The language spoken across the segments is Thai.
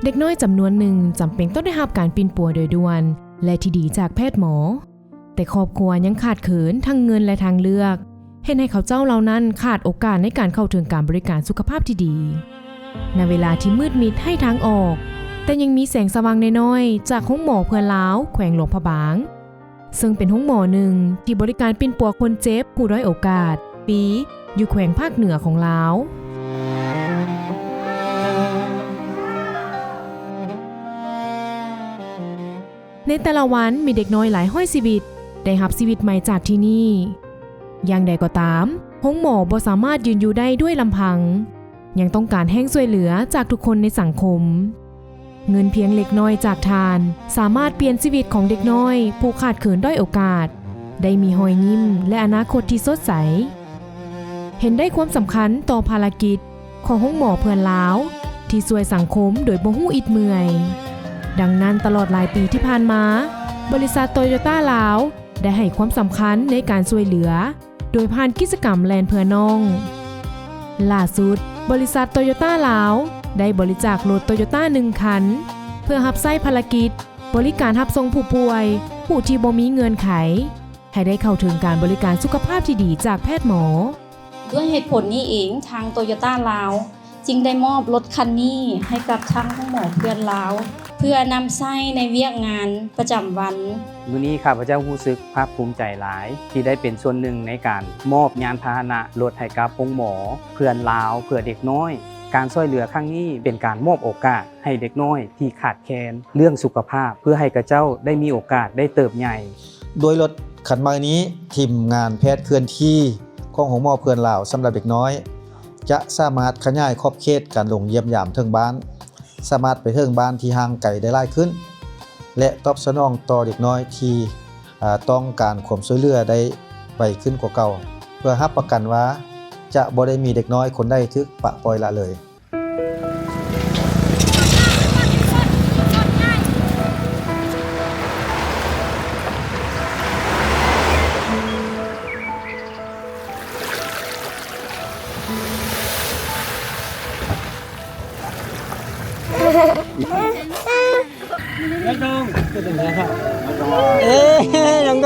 เด็กน้อยจำนวนหนึ่งจำเป็นต้องได้รับการปีนปัวโดยด่วนและที่ดีจากแพทย์หมอแต่ครอบครัวยังขาดเขินทั้งเงินและทางเลือกเห็นให้เขาเจ้าเหล่านั้นขาดโอกาสในการเข้าถึงการบริการสุขภาพที่ดีในเวลาที่มืดมิดให้ทางออกแต่ยังมีแสงสว่างน้อยๆจากห้องหมอเพื่อนลาวแขวงหลวงพระบางซึ่งเป็นห้องหมอหนึ่งที่บริการปีนปัวคนเจ็บผู้ด้อยโอกาสปีอยู่แขวงภาคเหนือของลาวในแต่ละวันมีเด็กน้อยหลายห้อยชีวิตได้รับชีวิตใหม่จากที่นี่อย่างใดก็ตามห้องหมอบ่สามารถยืนอยู่ได้ด้วยลำพังยังต้องการแห้งช่วยเหลือจากทุกคนในสังคมเงินเพียงเล็กน้อยจากทานสามารถเปลี่ยนชีวิตของเด็กน้อยผู้ขาดเขินด้อยโอกาสได้มีรอยยิ้มและอนาคตที่สดใสเห็นได้ความสำคัญต่อภารกิจของห้องหมอเพื่อนลาวที่ช่วยสังคมโดยบ่ฮู้อิดเมื่อยดังนั้นตลอดหลายปีที่ผ่านมาบริษัทโตโยต้าลาวได้ให้ความสำคัญในการช่วยเหลือโดยผ่านกิจกรรมแลนเพื่อน้องล่าสุดบริษัทโตโยต้าลาวได้บริจาครถโตโยต้า1 คันเพื่อรับใช้ภารกิจบริการรับส่งผู้ป่วยผู้ที่บ่มีเงื่อนไขให้ได้เข้าถึงการบริการสุขภาพที่ดีจากแพทย์หมอด้วยเหตุผลนี้เองทางโตโยต้าลาวจึงได้มอบรถคันนี้ให้กับทางห้องหมอเพื่อนลาวเพื่อนำใช้ในเวียกงานประจำวันมื้อนี้ข้าพเจ้ารู้สึกภาคภูมิใจหลายที่ได้เป็นส่วนหนึ่งในการมอบยานพาหนะรถให้กับห้องหมอเพื่อนลาวเพื่อเด็กน้อยการช่วยเหลือครั้งนี้เป็นการมอบโอกาสให้เด็กน้อยที่ขาดแคลนเรื่องสุขภาพเพื่อให้กระเจ้าได้มีโอกาสได้เติบใหญ่โดยรถคันใหม่นี้ทีมงานแพทย์เคลื่อนที่ของห้องหมอเพื่อนลาวสำหรับเด็กน้อยจะสามารถขยายขอบเขตการลงเยี่ยมยามถึงบ้านสามารถไปถึงบ้านที่ห่างไกลได้หลายขึ้นและตอบสนองต่อเด็กน้อยที่ต้องการความช่วยเหลือได้ไวขึ้นกว่าเก่าเพื่อรับประกันว่าจะบ่ได้มีเด็กน้อยคนใดถูกปะปล่อยละเลย영광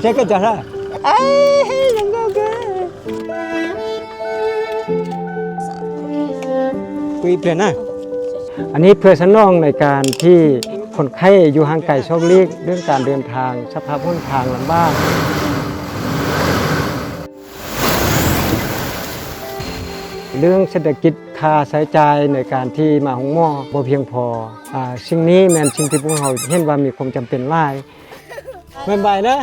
제가 잘하 영광คุยเปลี่ยนนะอันนี้เพื่อสนองในการที่คนไข้อยู่ห่างไกลโชคลีกเรื่องการเดินทางสภาพห้นทางลำบากเรื่องเศรษฐกิจค่าใช้จ่ายในการที่มาห้องหมอบ่เพียงพอสิ่งนี้แม่นสิ่งที่พวกเราเห็นว่ามีความจำเป็นหลายบ๊ายบายนะ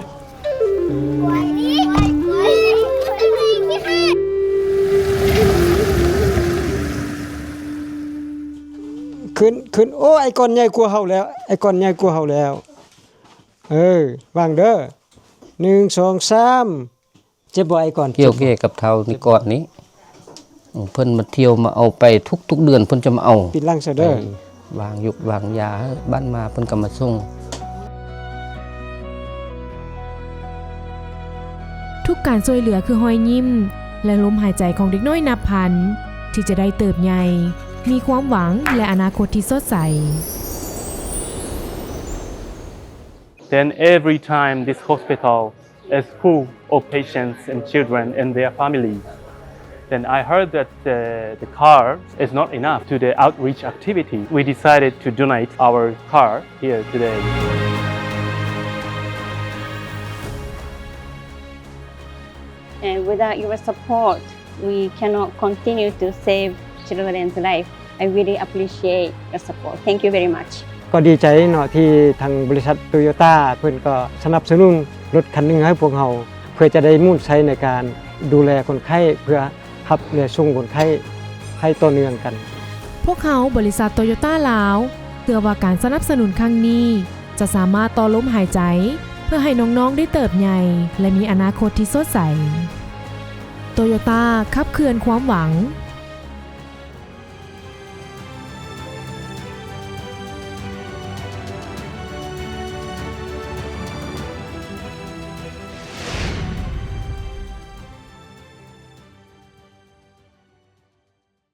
ขึ้นโอ้ไอ้ก้อนใหญ่กว่าเฮาแล้วไอ้ก้อนใหญ่กว่าเฮาแล้ววางเด้อ1 2 3เจ็บบ่ไอ้ก้อนเกี่ยวเกกับเท่านี่ก่อนนี้เพิ่นมาเที่ยวมาเอาไปทุกเดือนเพิ่นจะมาเอาปิดลังซะเด้อวางยุกวางยาบ้านมาเพิ่นก็มาส่งทุกการช่วยเหลือคือรอยยิ้มและลมหายใจของเด็กน้อยนับพันที่จะได้เติบใหญ่มีความหวังและอนาคตที่สดใส Then every time this hospital is full of patients and children and their families Then I heard that the car is not enough to the outreach activity. We decided to donate our car here today. And without your support, we cannot continue to save children's life. I really appreciate your support. Thank you very much. ก็ดีใจเนาะที่ทางบริษัทโตโยต้าเพิ่นก็สนับสนุนรถคันนึงให้พวกเราเพื่อจะได้มุ่งใช้ในการดูแลคนไข้เพื่อรับและส่งคนไข้ให้ต่อเนื่องกันพวกเขาบริษัทโตโยต้าลาวเชื่อว่าการสนับสนุนครั้งนี้จะสามารถต่อลมหายใจเพื่อให้น้องๆได้เติบใหญ่และมีอนาคตที่สดใสโตโยต้าขับเคลื่อนความหวัง